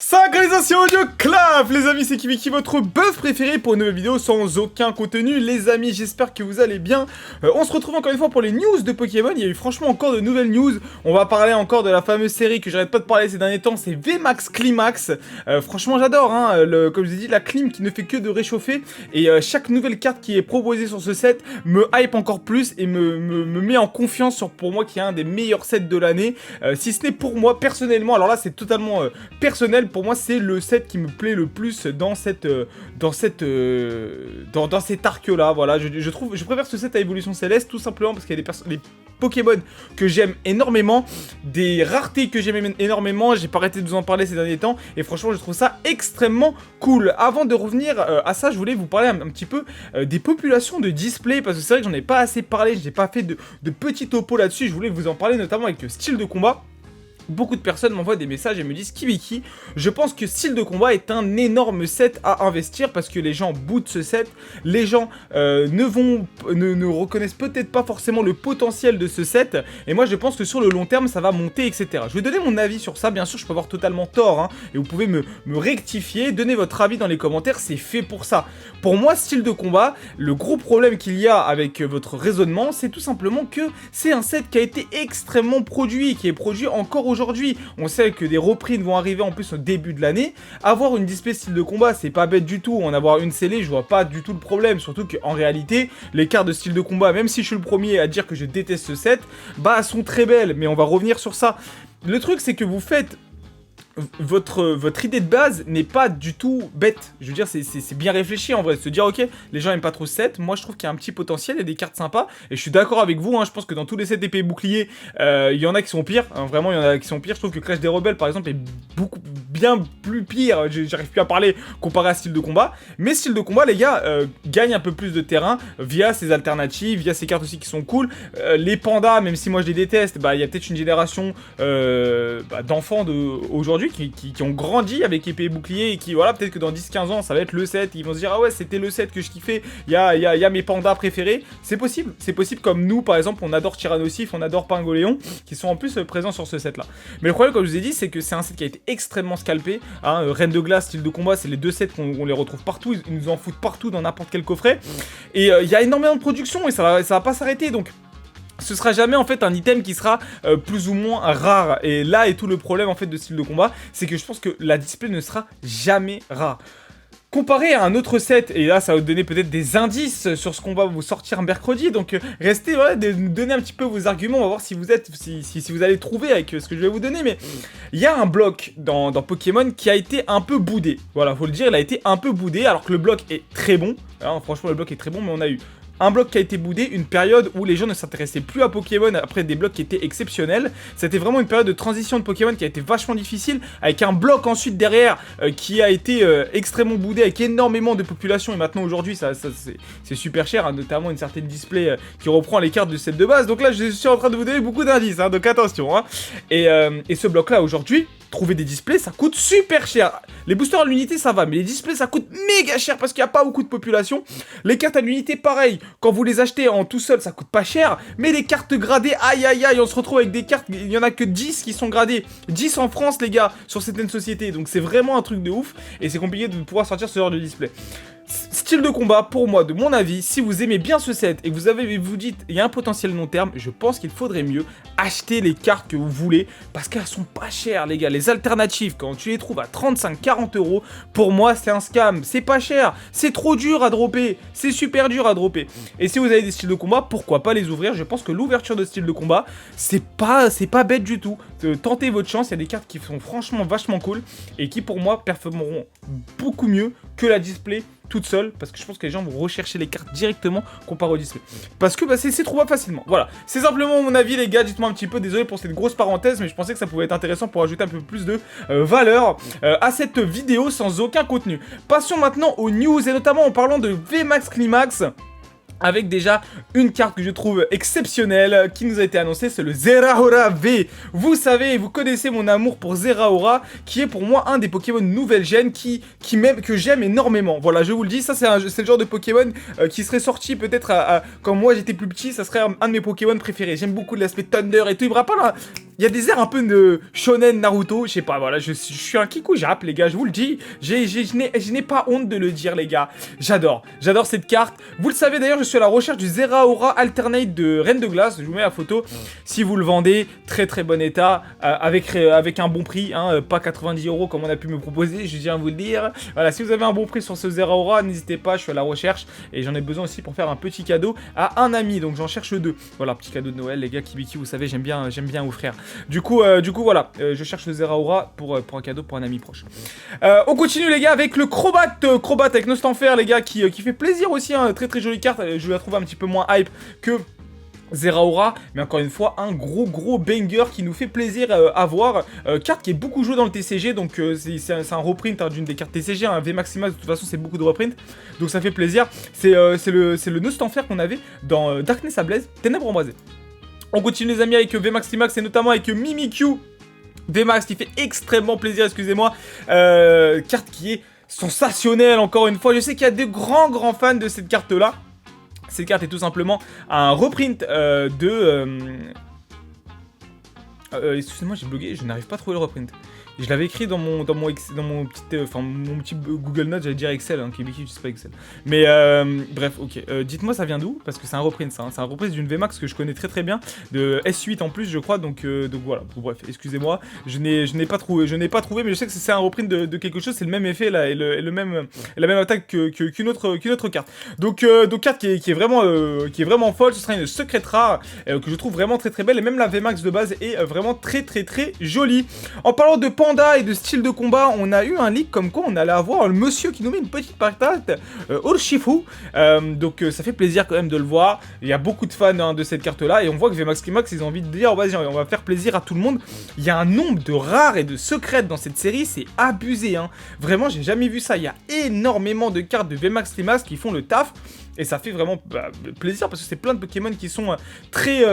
Synchronisation audio clap. Les amis, c'est Kibiki, votre bœuf préféré pour une nouvelle vidéo sans aucun contenu. Les amis, j'espère que vous allez bien. On se retrouve encore une fois pour les news de Pokémon. Il y a eu franchement encore de nouvelles news. On va parler encore de la fameuse série que j'arrête pas de parler ces derniers temps, c'est VMAX Climax. Franchement, j'adore, hein, comme je vous ai dit, la clim qui ne fait que de réchauffer. Et chaque nouvelle carte qui est proposée sur ce set me hype encore plus et me met en confiance sur, pour moi, qui est un des meilleurs sets de l'année. Si ce n'est pour moi, personnellement, alors là, c'est totalement personnel. Pour moi, c'est le set qui me plaît le plus dans cet arc-là. Voilà, je préfère ce set à évolution céleste tout simplement parce qu'il y a des Pokémon que j'aime énormément, des raretés que j'aime énormément. J'ai pas arrêté de vous en parler ces derniers temps et franchement, je trouve ça extrêmement cool. Avant de revenir à ça, je voulais vous parler un petit peu des populations de display parce que c'est vrai que j'en ai pas assez parlé. J'ai pas fait de petits topos là-dessus. Je voulais vous en parler notamment avec le style de combat. Beaucoup de personnes m'envoient des messages et me disent Kibiki, je pense que style de combat est un énorme set à investir parce que les gens bootent ce set, les gens ne reconnaissent peut-être pas forcément le potentiel de ce set et moi je pense que sur le long terme ça va monter, etc. Je vais donner mon avis sur ça, bien sûr je peux avoir totalement tort hein, et vous pouvez me rectifier, donner votre avis dans les commentaires, c'est fait pour ça. Pour moi style de combat, le gros problème qu'il y a avec votre raisonnement c'est tout simplement que c'est un set qui a été extrêmement produit, qui est produit encore aujourd'hui. On sait que des reprints vont arriver en plus au début de l'année. Avoir une display style de combat, c'est pas bête du tout. En avoir une scellée, je vois pas du tout le problème. Surtout qu'en réalité, les cartes de style de combat, même si je suis le premier à dire que je déteste ce set, bah, sont très belles. Mais on va revenir sur ça. Le truc, c'est que vous faites... Votre idée de base n'est pas du tout bête. Je veux dire, c'est bien réfléchi en vrai. Se dire, ok, les gens aiment pas trop ce set. Moi, je trouve qu'il y a un petit potentiel et des cartes sympas. Et je suis d'accord avec vous. Hein, je pense que dans tous les sets épée et bouclier, il y en a qui sont pires. Hein, vraiment, il y en a qui sont pires. Je trouve que Clash des Rebelles, par exemple, est bien plus pire. J'arrive plus à parler comparé à style de combat. Mais style de combat, les gars, gagne un peu plus de terrain via ses alternatives, via ses cartes aussi qui sont cool. Les pandas, même si moi je les déteste, bah, il y a peut-être une génération d'enfants aujourd'hui qui ont grandi avec épée et bouclier et qui, voilà, peut-être que dans 10-15 ans, ça va être le set, ils vont se dire, ah ouais, c'était le set que je kiffais, il y a mes pandas préférés, c'est possible comme nous, par exemple, on adore Tyrannosif, on adore Pingoléon, qui sont en plus présents sur ce set-là. Mais le problème, comme je vous ai dit, c'est que c'est un set qui a été extrêmement scalpé, hein, Reine de Glace, style de combat, c'est les deux sets qu'on les retrouve partout, ils nous en foutent partout dans n'importe quel coffret, et il y a énormément de production, et ça va pas s'arrêter, donc... Ce sera jamais en fait un item qui sera plus ou moins rare. Et là est tout le problème en fait de style de combat, c'est que je pense que la display ne sera jamais rare. Comparé à un autre set, et là ça va vous donner peut-être des indices sur ce qu'on va vous sortir mercredi, donc restez, voilà, donnez un petit peu vos arguments, on va voir si vous allez trouver avec ce que je vais vous donner, mais il y a un bloc dans Pokémon qui a été un peu boudé, voilà, faut le dire, il a été un peu boudé, alors que le bloc est très bon, hein, franchement le bloc est très bon, mais on a eu un bloc qui a été boudé, une période où les gens ne s'intéressaient plus à Pokémon après des blocs qui étaient exceptionnels. C'était vraiment une période de transition de Pokémon qui a été vachement difficile, avec un bloc ensuite derrière qui a été extrêmement boudé, avec énormément de population. Et maintenant aujourd'hui c'est super cher, hein, notamment une certaine display qui reprend les cartes de set de base. Donc là je suis en train de vous donner beaucoup d'indices, hein, donc attention. Hein. Et ce bloc là aujourd'hui, trouver des displays ça coûte super cher. Les boosters à l'unité ça va, mais les displays ça coûte méga cher parce qu'il n'y a pas beaucoup de population. Les cartes à l'unité pareil, quand vous les achetez en tout seul ça coûte pas cher, mais les cartes gradées, aïe aïe aïe, on se retrouve avec des cartes, il y en a que 10 qui sont gradées, 10 en France les gars, sur certaines sociétés, donc c'est vraiment un truc de ouf, et c'est compliqué de pouvoir sortir ce genre de display. Style de combat, pour moi, de mon avis, si vous aimez bien ce set et que vous dites il y a un potentiel long terme, je pense qu'il faudrait mieux acheter les cartes que vous voulez parce qu'elles sont pas chères, les gars. Les alternatives, quand tu les trouves à 35-40 euros, pour moi, c'est un scam. C'est pas cher, c'est trop dur à dropper, c'est super dur à dropper. Et si vous avez des styles de combat, pourquoi pas les ouvrir? Je pense que l'ouverture de style de combat, c'est pas bête du tout. Tentez votre chance, il y a des cartes qui sont franchement vachement cool et qui, pour moi, performeront beaucoup mieux que la display toute seule, parce que je pense que les gens vont rechercher les cartes directement comparé au display. Parce que bah, c'est trouvable facilement. Voilà, c'est simplement mon avis les gars, dites-moi un petit peu, désolé pour cette grosse parenthèse, mais je pensais que ça pouvait être intéressant pour ajouter un peu plus de valeur à cette vidéo sans aucun contenu. Passons maintenant aux news, et notamment en parlant de VMAX Climax. Avec déjà une carte que je trouve exceptionnelle qui nous a été annoncée, c'est le Zeraora V. Vous savez, vous connaissez mon amour pour Zeraora, qui est pour moi un des Pokémon nouvelle gêne que j'aime énormément. Voilà, je vous le dis, ça c'est le genre de Pokémon qui serait sorti peut-être quand moi j'étais plus petit, ça serait un de mes Pokémon préférés. J'aime beaucoup l'aspect Thunder et tout, il me rappelle il y a des airs un peu de shonen Naruto, je sais pas, voilà, je suis un Kiku-Jap, les gars, je vous le dis, je n'ai pas honte de le dire, les gars, j'adore cette carte. Vous le savez d'ailleurs, je suis à la recherche du Zeraora Alternate de Reine de Glace, je vous mets la photo, si vous le vendez, très très bon état, avec un bon prix, hein, pas 90 € comme on a pu me proposer, je viens vous le dire. Voilà, si vous avez un bon prix sur ce Zeraora, n'hésitez pas, je suis à la recherche, et j'en ai besoin aussi pour faire un petit cadeau à un ami, donc j'en cherche 2. Voilà, petit cadeau de Noël, les gars, Kibiki, vous savez, j'aime bien offrir. Du coup, voilà, je cherche le Zeraora pour un cadeau pour un ami proche. On continue, les gars, avec le Crobat avec Nostanfer, les gars, qui fait plaisir aussi, hein, très très jolie carte. Je la trouve un petit peu moins hype que Zeraora, mais encore une fois, un gros banger qui nous fait plaisir à voir. Carte qui est beaucoup jouée dans le TCG, donc c'est un reprint, hein, d'une des cartes TCG, un VMAX, de toute façon c'est beaucoup de reprint, donc ça fait plaisir. C'est le Nostanfer qu'on avait dans Darkness Ablaze, Ténèbres Embrasées. On continue, les amis, avec VMAX et notamment avec Mimikyu VMAX qui fait extrêmement plaisir, excusez-moi. Carte qui est sensationnelle, encore une fois. Je sais qu'il y a de grands fans de cette carte-là. Cette carte est tout simplement un reprint excusez-moi, j'ai bloqué, je n'arrive pas à trouver le reprint. Je l'avais écrit dans mon petit Google Notes, j'allais dire Excel, hein, Kibiki, je sais pas Excel. Mais bref, ok. Dites-moi ça vient d'où, parce que c'est un reprint ça, hein. C'est un reprint d'une VMAX que je connais très bien, de S8 en plus je crois, donc voilà. Bref, excusez-moi, je n'ai pas trouvé, mais je sais que c'est un reprint de quelque chose, c'est le même effet là, et la même attaque qu'une autre carte. Donc carte qui est vraiment folle, ce sera une secrète rare, que je trouve vraiment très belle, et même la VMAX de base est vraiment très jolie. En parlant de Panda et de style de combat, on a eu un leak comme quoi on allait avoir le monsieur qui nous met une petite patate, Urshifu. Donc ça fait plaisir quand même de le voir. Il y a beaucoup de fans, hein, de cette carte là, et on voit que VMAX Climax, ils ont envie de dire vas-y, on va faire plaisir à tout le monde. Il y a un nombre de rares et de secrètes dans cette série, c'est abusé, hein. Vraiment, j'ai jamais vu ça. Il y a énormément de cartes de VMAX Climax qui font le taf, et ça fait vraiment plaisir parce que c'est plein de Pokémon qui sont très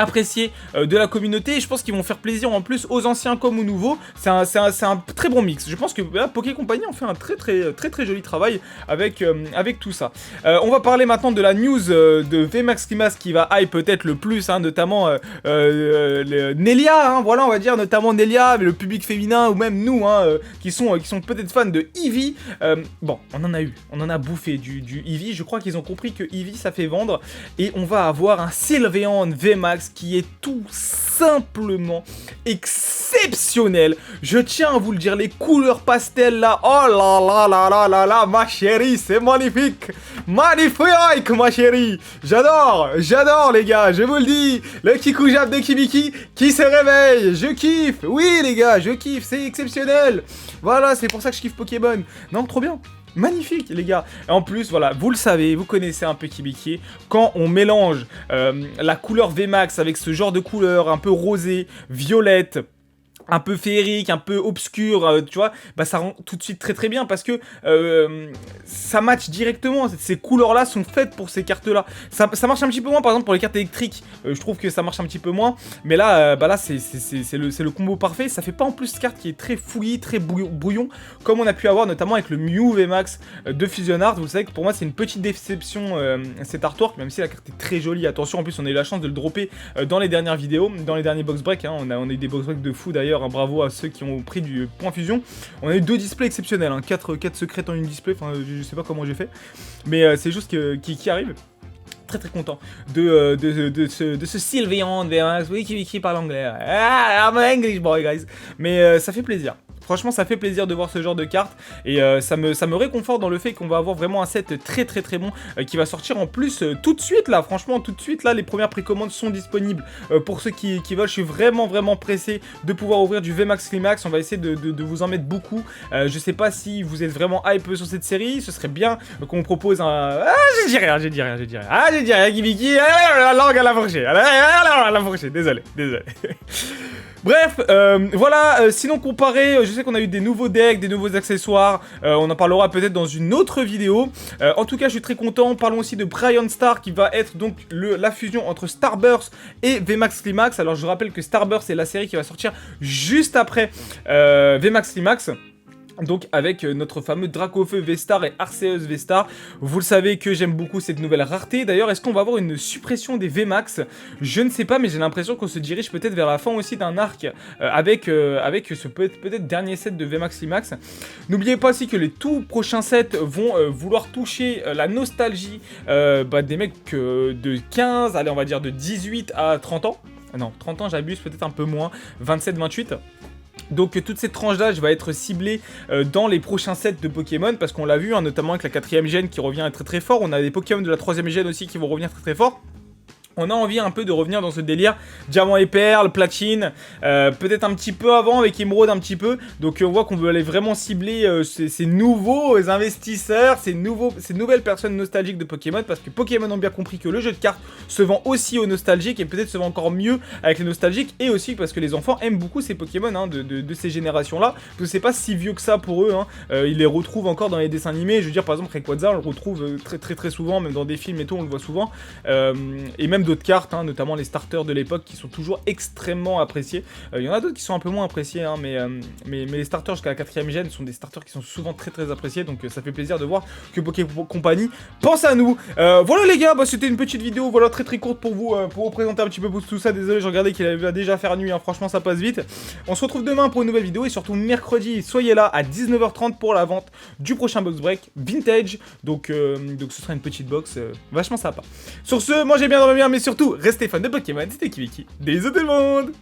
apprécié de la communauté, et je pense qu'ils vont faire plaisir en plus aux anciens comme aux nouveaux. C'est un très bon mix. Je pense que Poké Company en fait un très joli travail avec tout ça. On va parler maintenant de la news de VMAX Climax qui va hype peut-être le plus, hein, notamment Nelia, hein, voilà, on va dire notamment Nelia, le public féminin, ou même nous, hein, qui sont peut-être fans de Eevee. Bon, on en a bouffé du Eevee. Je crois qu'ils ont compris que Eevee ça fait vendre, et on va avoir un Sylveon VMAX qui est tout simplement exceptionnel. Je tiens à vous le dire, les couleurs pastel là, oh là, ma chérie, c'est magnifique, ma chérie. J'adore les gars, je vous le dis, le Kiku-Jap de Kibiki qui se réveille, je kiffe, oui les gars, je kiffe, c'est exceptionnel. Voilà, c'est pour ça que je kiffe Pokémon. Non, trop bien. Magnifique les gars. Et en plus voilà, vous le savez, vous connaissez un peu Kibiki, quand on mélange la couleur VMAX avec ce genre de couleur un peu rosée, violette, un peu féerique, un peu obscur, tu vois, bah ça rend tout de suite très bien, parce que ça match directement. Ces couleurs-là sont faites pour ces cartes-là. Ça marche un petit peu moins, par exemple, pour les cartes électriques. Je trouve que ça marche un petit peu moins. Mais là, là c'est le combo parfait. Ça fait pas en plus cette carte qui est très fouillie, très brouillon, comme on a pu avoir notamment avec le Mew VMAX de Fusion Art. Vous savez que pour moi, c'est une petite déception, cet artwork, même si la carte est très jolie. Attention, en plus, on a eu la chance de le dropper dans les dernières vidéos, dans les derniers box break, hein. On a eu des box break de fou d'ailleurs. Bravo à ceux qui ont pris du point fusion. On a eu 2 displays exceptionnels, hein. 4 secrètes en une display, enfin je sais pas comment j'ai fait, mais c'est juste qui arrive. Très content de ce Sylveon VMAX, oui, qui parle anglais. I'm an English boy guys. Mais ça fait plaisir. Franchement, ça fait plaisir de voir ce genre de carte, et ça me réconforte dans le fait qu'on va avoir vraiment un set très bon qui va sortir en plus tout de suite là. Franchement, tout de suite là, les premières précommandes sont disponibles pour ceux qui veulent. Je suis vraiment pressé de pouvoir ouvrir du VMAX Climax. On va essayer de vous en mettre beaucoup. Je sais pas si vous êtes vraiment hype sur cette série. Ce serait bien qu'on propose un... Ah, j'ai dit rien. Ah, j'ai dit rien, Kibiki. La langue à la fourchée. À la fourchée, désolé. Bref, voilà, sinon comparé, je sais qu'on a eu des nouveaux decks, des nouveaux accessoires, on en parlera peut-être dans une autre vidéo. En tout cas, je suis très content. Parlons aussi de Brian Star qui va être donc la fusion entre Starburst et VMAX Climax. Alors je rappelle que Starburst c'est la série qui va sortir juste après VMAX Climax. Donc avec notre fameux Dracofeu V-Star et Arceus V-Star. Vous le savez que j'aime beaucoup cette nouvelle rareté. D'ailleurs, est-ce qu'on va avoir une suppression des VMAX? Je ne sais pas, mais j'ai l'impression qu'on se dirige peut-être vers la fin aussi d'un arc avec ce peut-être dernier set de VMAX Limax. N'oubliez pas aussi que les tout prochains sets vont vouloir toucher la nostalgie des mecs de 15, allez on va dire de 18 à 30 ans. Non, 30 ans j'abuse, peut-être un peu moins, 27-28. Donc toute cette tranche d'âge va être ciblée dans les prochains sets de Pokémon, parce qu'on l'a vu, hein, notamment avec la 4ème gène qui revient très très fort. On a des Pokémon de la 3ème gène aussi qui vont revenir très très fort. On a envie un peu de revenir dans ce délire diamant et perle, platine, peut-être un petit peu avant avec émeraude un petit peu. Donc on voit qu'on veut aller vraiment cibler ces nouveaux investisseurs, ces nouvelles personnes nostalgiques de Pokémon, parce que Pokémon ont bien compris que le jeu de cartes se vend aussi aux nostalgiques et peut-être se vend encore mieux avec les nostalgiques, et aussi parce que les enfants aiment beaucoup ces Pokémon hein, de ces générations-là, parce que c'est pas si vieux que ça pour eux, hein. Ils les retrouvent encore dans les dessins animés. Je veux dire par exemple Rayquaza, on le retrouve très souvent, même dans des films et tout, on le voit souvent, et même d'autres cartes, hein, notamment les starters de l'époque qui sont toujours extrêmement appréciés. Il y en a d'autres qui sont un peu moins appréciés, hein, mais les starters jusqu'à la 4ème gène sont des starters qui sont souvent très appréciés, donc ça fait plaisir de voir que Pokémon Company pense à nous. Voilà les gars, c'était une petite vidéo, voilà très courte pour vous présenter un petit peu tout ça. Désolé, je regardais qu'il va déjà faire nuit, hein, franchement ça passe vite. On se retrouve demain pour une nouvelle vidéo, et surtout mercredi, soyez là à 19h30 pour la vente du prochain box break vintage, donc ce sera une petite box vachement sympa. Sur ce, mangez bien, dormez bien, mais surtout, restez fans de Pokémon, c'était Kibiki. Bisous tout le monde!